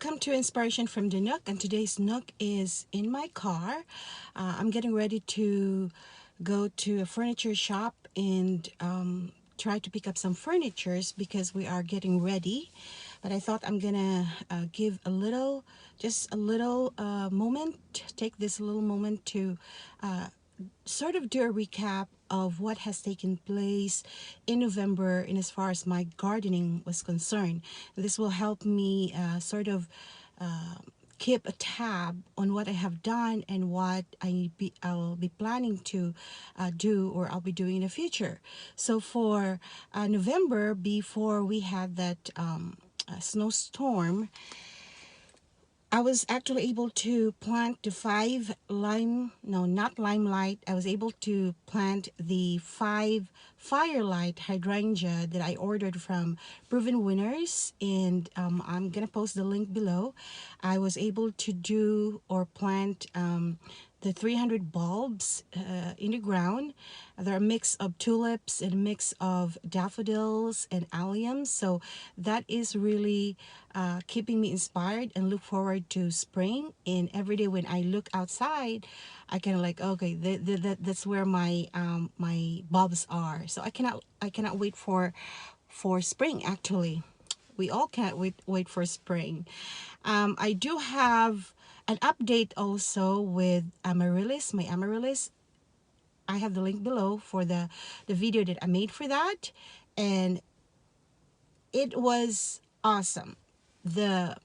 welcome to Inspiration from the Nook, and today's Nook is in my car. I'm getting ready to go to a furniture shop and try to pick up some furnitures because we are getting ready. But I thought I'm gonna give a little, just a little moment, take this little moment to sort of do a recap of what has taken place in November in as far as my gardening was concerned. This will help me uh, keep a tab on what I have done and what I'll be planning to do, or I'll be doing in the future. So for November, before we had that snowstorm, I was actually able to plant the five lime, no, not limelight. I was able to plant the five Firelight Hydrangea that I ordered from Proven Winners, and I'm gonna post the link below. I was able to do or plant the 300 bulbs in the ground. They're a mix of tulips and a mix of daffodils and allium. So that is really keeping me inspired and look forward to spring. And every day when I look outside, I kind of like, okay, that's where my my bulbs are. So I cannot wait for spring. Actually, we all can't wait for spring. I do have an update also with Amaryllis, my Amaryllis. I have the link below for the video that I made for that, and it was awesome. The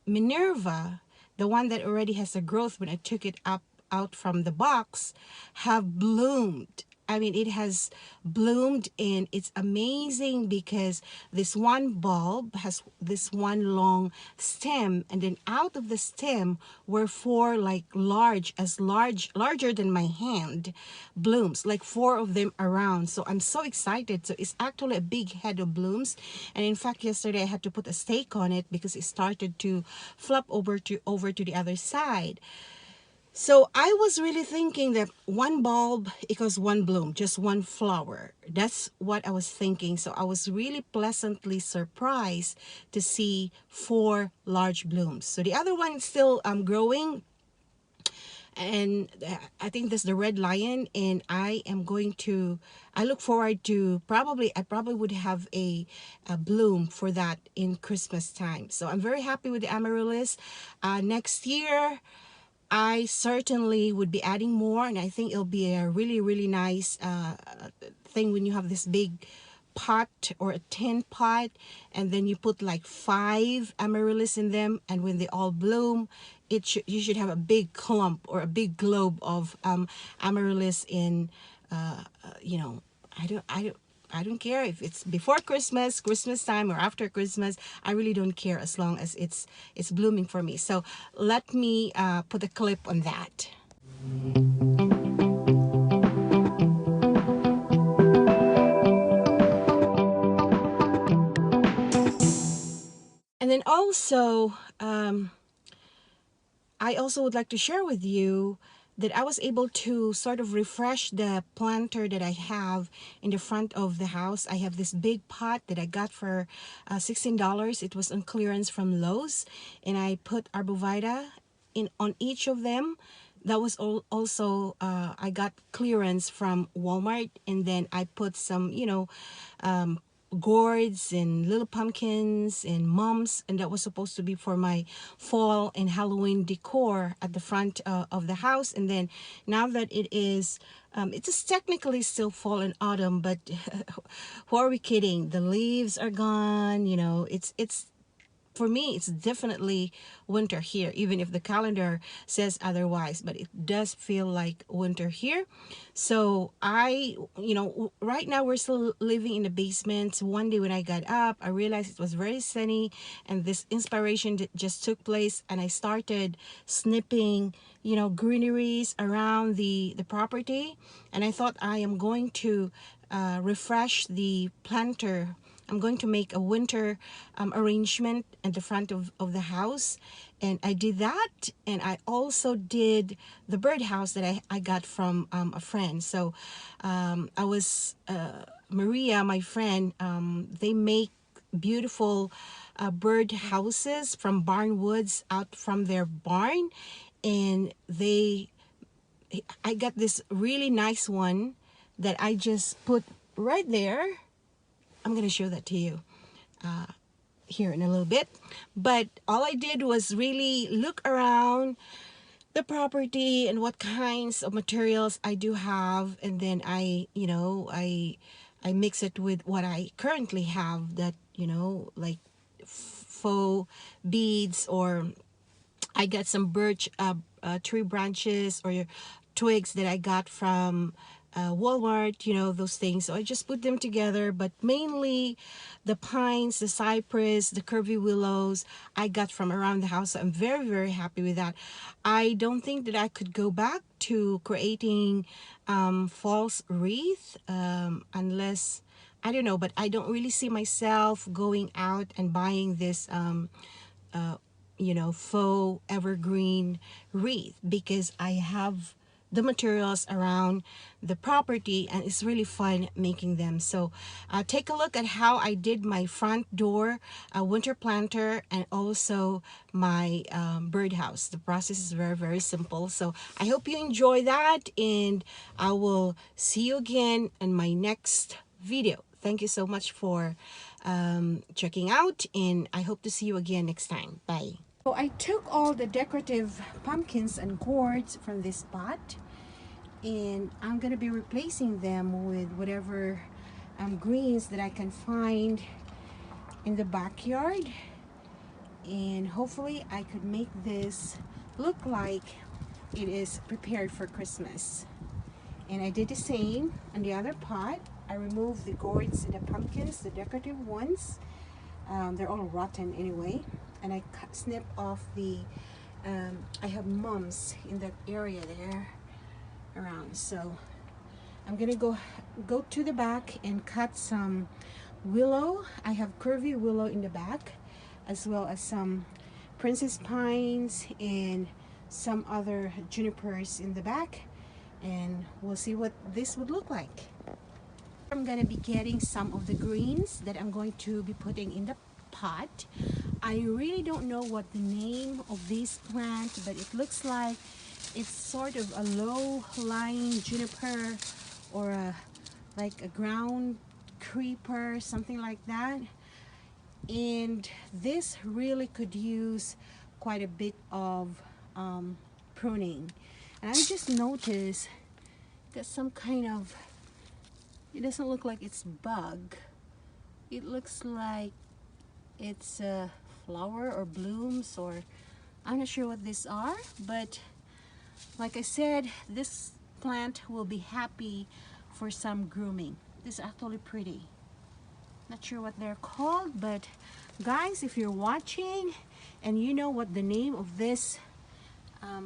Minerva, the one that already has a growth when I took it up out from the box, have bloomed. I mean, it has bloomed, and it's amazing because this one bulb has this one long stem, and then out of the stem were four like larger than my hand blooms, like four of them around. So I'm so excited. So it's actually a big head of blooms, and in fact yesterday I had to put a stake on it because it started to flop over to the other side. So I was really thinking that one bulb equals one bloom, just one flower. That's what I was thinking. So I was really pleasantly surprised to see four large blooms. So the other one is still growing, and I think that's the red lion, and I look forward to I probably would have a bloom for that in Christmas time. So I'm very happy with the Amaryllis. Next year I certainly would be adding more, and I think it'll be a really, really nice thing when you have this big pot or a tin pot, and then you put like five amaryllis in them, and when they all bloom, you should have a big clump or a big globe of amaryllis in you know, I don't care if it's before Christmas time, or after Christmas. I really don't care as long as it's blooming for me. So let me put a clip on that. And then also, I also would like to share with you that I was able to sort of refresh the planter that I have in the front of the house. I have this big pot that I got for $16. It was on clearance from Lowe's, and I put arborvitae in on each of them. That was also I got clearance from Walmart, and then I put some, gourds and little pumpkins and mums, and that was supposed to be for my fall and Halloween decor at the front of the house. And then now that it is it is technically still fall and autumn, but who are we kidding, the leaves are gone. It's for me, it's definitely winter here, even if the calendar says otherwise, but it does feel like winter here. So right now we're still living in the basement. So one day when I got up, I realized it was very sunny, and this inspiration just took place, and I started snipping, greeneries around the property, and I thought I am going to refresh the planter. I'm going to make a winter arrangement at the front of the house, and I did that. And I also did the birdhouse that I got from a friend. So I was Maria, my friend, they make beautiful bird houses from barn woods out from their barn, and I got this really nice one that I just put right there. I'm gonna show that to you here in a little bit, but all I did was really look around the property and what kinds of materials I do have, and then I mix it with what I currently have, that like faux beads, or I got some birch tree branches or twigs that I got from Walmart, those things. So I just put them together, but mainly the pines, the cypress, the curvy willows I got from around the house. So I'm very, very happy with that. I don't think that I could go back to creating false wreath unless, I don't know, but I don't really see myself going out and buying this uh, faux evergreen wreath, because I have the materials around the property and it's really fun making them. So take a look at how I did my front door winter planter and also my birdhouse. The process is very, very simple. So I hope you enjoy that, and I will see you again in my next video. Thank you so much for checking out, and I hope to see you again next time. Bye. So I took all the decorative pumpkins and gourds from this pot, and I'm going to be replacing them with whatever greens that I can find in the backyard, and hopefully I could make this look like it is prepared for Christmas. And I did the same on the other pot. I removed the gourds and the pumpkins, the decorative ones. They're all rotten anyway. And I snip off the, I have mums in that area there around. So I'm gonna go to the back and cut some willow. I have curvy willow in the back, as well as some princess pines and some other junipers in the back. And we'll see what this would look like. I'm gonna be getting some of the greens that I'm going to be putting in the pot. I really don't know what the name of this plant, but it looks like it's sort of a low-lying juniper, or like a ground creeper, something like that. And this really could use quite a bit of pruning. And I just noticed that some kind of, it doesn't look like it's bug. It looks like it's a flower or blooms, or I'm not sure what these are, but like I said, this plant will be happy for some grooming. This is actually pretty. Not sure what they're called, but guys, if you're watching and you know what the name of this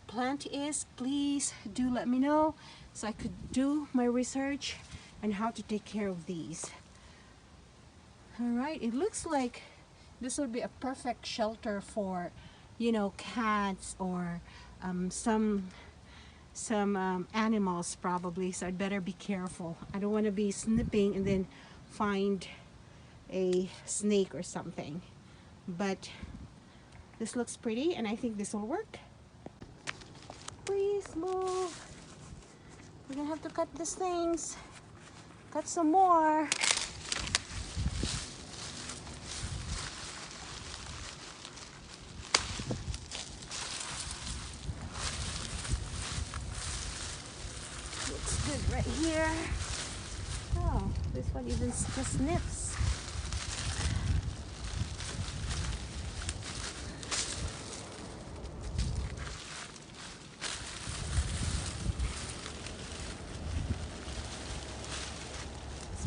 plant is, please do let me know so I could do my research on how to take care of these. Alright, it looks like this would be a perfect shelter for, cats or some animals probably, so I'd better be careful. I don't want to be snipping and then find a snake or something. But this looks pretty, and I think this will work. Please move. We're gonna have to cut these things. Cut some more. Looks good right here. Oh, this one even just snips.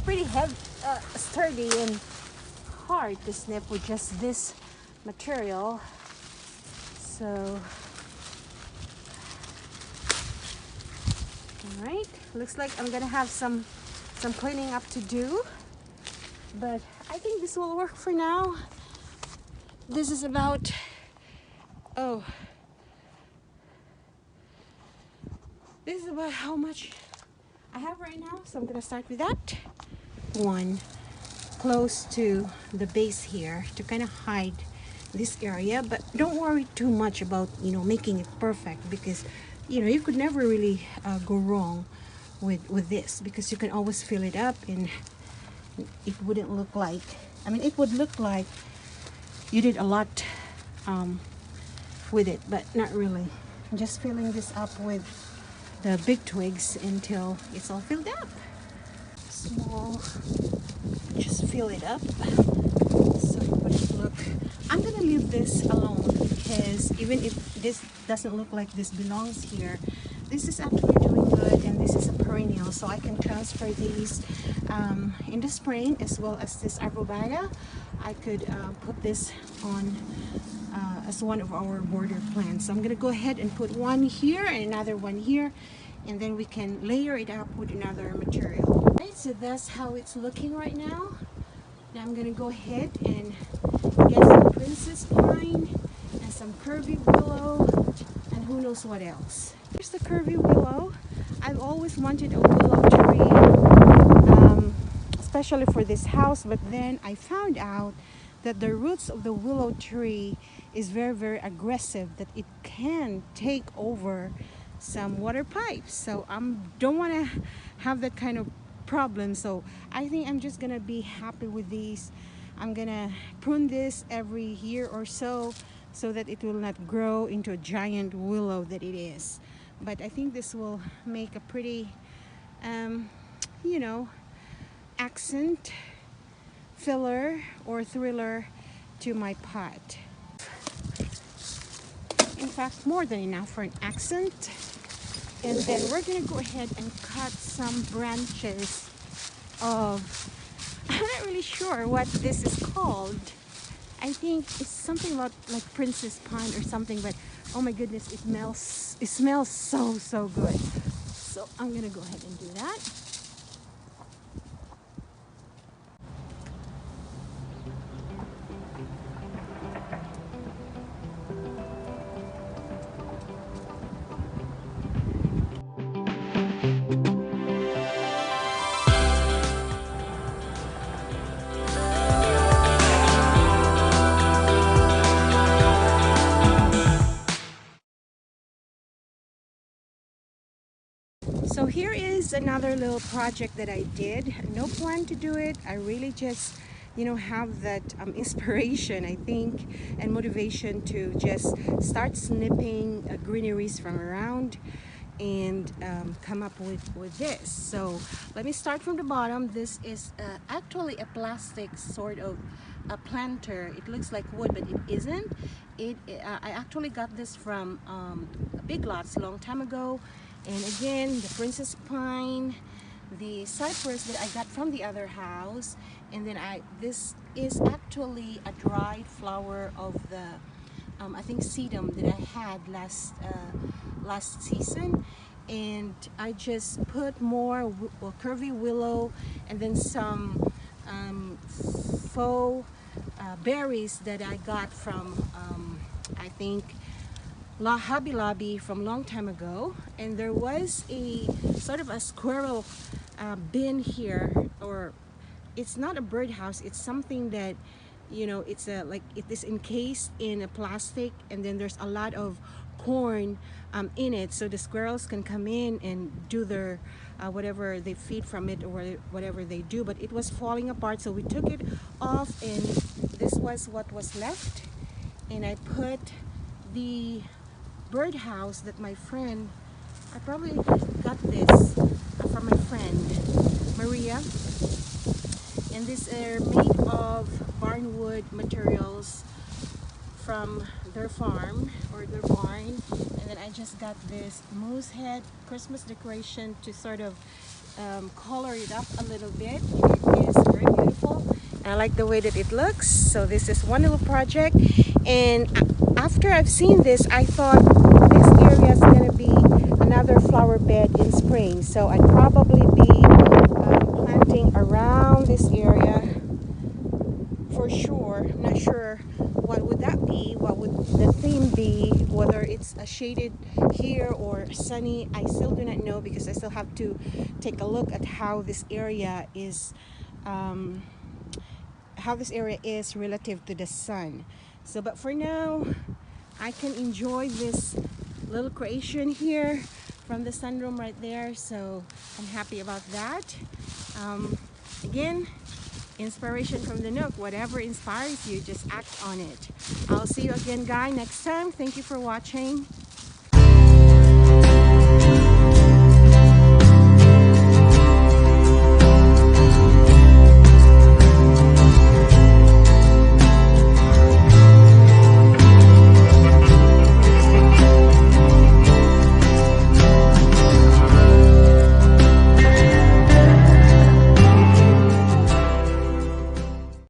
Pretty heavy, sturdy and hard to snip with just this material. So, all right, looks like I'm gonna have some cleaning up to do, but I think this will work for now. This is about, this is about how much I have right now, so I'm gonna start with that. 1, close to the base here to kind of hide this area. But don't worry too much about, you know, making it perfect, because, you know, you could never really go wrong with this, because you can always fill it up and it wouldn't look like, I mean, it would look like you did a lot with it, but not really. I'm just filling this up with the big twigs until it's all filled up. Small, just fill it up so it wouldn't look. I'm gonna leave this alone, because even if this doesn't look like this belongs here, this is actually doing good, and this is a perennial, so I can transfer these in the spring, as well as this arborvitae. I could put this on as one of our border plants. So I'm gonna go ahead and put one here and another one here, and then we can layer it up with another material. Right, so that's how it's looking right now. Now I'm gonna go ahead and get some princess pine and some curvy willow and who knows what else. Here's the curvy willow. I've always wanted a willow tree, especially for this house, but then I found out that the roots of the willow tree is very, very aggressive, that it can take over some water pipes. So I don't want to have that kind of problem. So I think I'm just gonna be happy with these. I'm gonna prune this every year or so that it will not grow into a giant willow that it is. But I think this will make a pretty you know, accent, filler, or thriller to my pot. In fact, more than enough for an accent. And then we're gonna go ahead and cut some branches of, I'm not really sure what this is called. I think it's something about like princess pine or something, but oh my goodness, it smells so good. So I'm gonna go ahead and do that. So here is another little project that I did. No plan to do it. I really just, you know, have that inspiration, I think, and motivation to just start snipping greeneries from around and come up with this. So let me start from the bottom. This is actually a plastic sort of a planter. It looks like wood, but it isn't. I actually got this from Big Lots a long time ago. And again, the princess pine, the cypress that I got from the other house, and then this is actually a dried flower of the I think sedum that I had last season, and I just put more curvy willow and then some faux berries that I got from I think Hobby Lobby from long time ago. And there was a sort of a squirrel bin here, or it's not a birdhouse, it's something that, you know, it's a like it is encased in a plastic, and then there's a lot of corn in it, so the squirrels can come in and do their whatever they feed from it or whatever they do. But it was falling apart, so we took it off, and this was what was left. And I put the birdhouse that my friend, I probably got this from my friend Maria, and these are made of barnwood materials from their farm or their barn. And then I just got this moose head Christmas decoration to sort of color it up a little bit. It is very beautiful. I like the way that it looks. So this is one little project, and after I've seen this, I thought this area is going to be another flower bed in spring. So I'd probably be planting around this area for sure. I'm not sure what would that be, what would the theme be, whether it's a shaded here or sunny. I still do not know, because I still have to take a look at how this area is how this area is relative to the sun. So but for now I can enjoy this little creation here from the sunroom right there, so I'm happy about that. Again, inspiration from the Nook. Whatever inspires you, just act on it. I'll see you again, guys, next time. Thank you for watching.